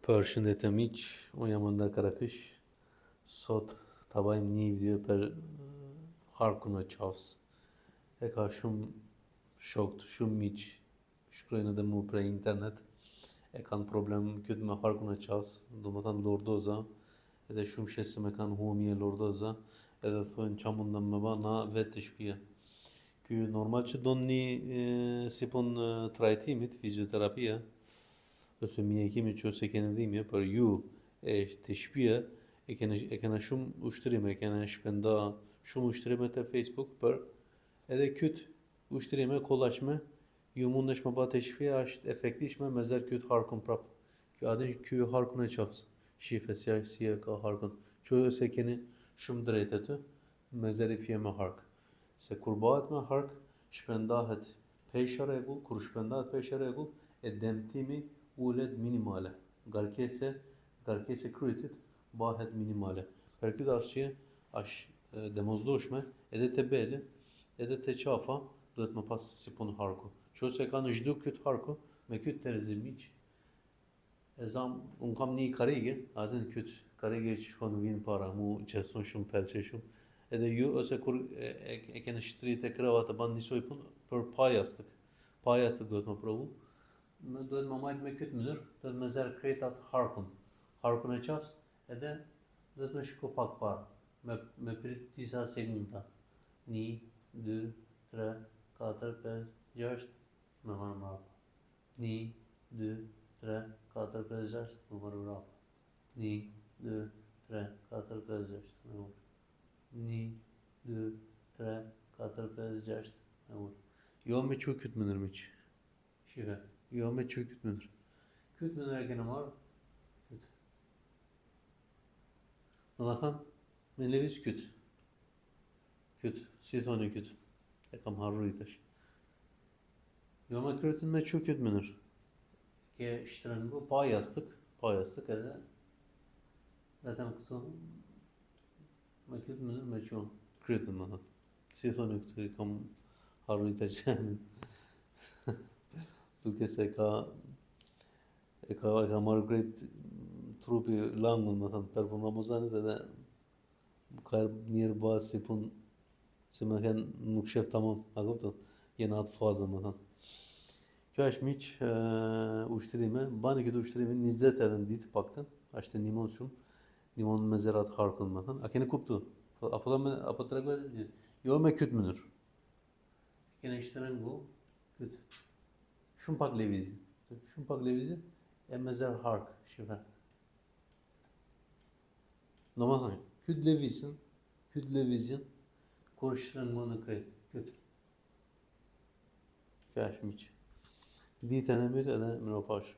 Përshëndetje miq, unë jam Ëndër Karakish. Sot ta bëjmë një video për harkun e qafës. E ka shumë shokët, shumë miq, shkruajnë edhe mu për internet. E kanë problem këtë me harkun e qafës, do më thënë lordoza, edhe shumë shesë me kanë humje lordoza, edhe thonë qa mundëm me ba na vetë të shpia. Ky normal që do një si pun trajtimit, fizioterapia, ose mjekimi që ose kene dhimje, për ju e të shpia e kena shumë ushtrime, e kena shpenda shumë ushtrime të Facebook për edhe këtë ushtrime kollashme ju mundesh me ba të shpia është efektishme me zërë këtë harkun prap. Kjo adin kjo harkun e qafës, shife si e ka harkun, që ose keni shumë drejt e të me zëri fje me hark. Se kur bëhet me hark, shpendahet pesha rregull, kur shpendahet pesha rregull, e dëmtimi ulet minimale. Ngarkesa e krytit bëhet minimale. Për këtë arsye është domosdoshme edhe te bele, edhe te qafa duhet më pas si pun harku. Qose kanë zhdu këtë harku me këtë terzimiq. E zam, unë kam një karige, atë këtë karige që shkon vinë para mu qeson shumë pelqe shumë. Edhe ju ose kur e kene shtrit e kreva të ban njësoj pun për pajastëk. Pajastëk duhet më provu. Duhet më majtë me këtë mënyrë, duhet me zerë kretat harkun e qafës, edhe duhet me shku pak parë, me prit disa segmenta. 1, 2, 3, 4, 5, 6, me marrë mrapa. 1, 2, 3, 4, 5, 6, me marrë mrapa. 1, 2, 3, 4, 5, 6, me marrë. 1, 2, 3, 4, 5, 6, me marrë. Jo me që këtë mënyrë miq. Shive. Jo me që këtë mënyrë. Këtë mënyrë e kene marrë, këtë. Në dhe thënë, me leviz këtë. Këtë, si thoni këtë. E kam harru i tash. Jo me krytin me që këtë mënyrë. Ke shtrëngu pa jastëk edhe, vetëm këtu, me këtë mënyrë me që krytin më thënë. Si thoni këtë, e kam harru i tash. Duke se e ka marrë krejt trupi langun, më thënë, për punë Ramazanit edhe ka njerë ba si punë, si me kënë nuk shef tamam, a kuptën, jenë atë fazën, më thënë. Kjo është miq ushtrime, bani këtë ushtrime 20 herë në ditë pakten, është të ndihmon shumë, ndihmon me zerat harkun, më thënë. A keni kuptu? Apo të regojt e një? Jo me këtë mënyrë. Kene shtrengu këtë. Shumë pak levizje, e me zërë hark, shifa. Në më thënë, këtë levizjen, kur shtrëngu në kretë, këtë. Kjo është miq. Ditën e mirë edhe më pash.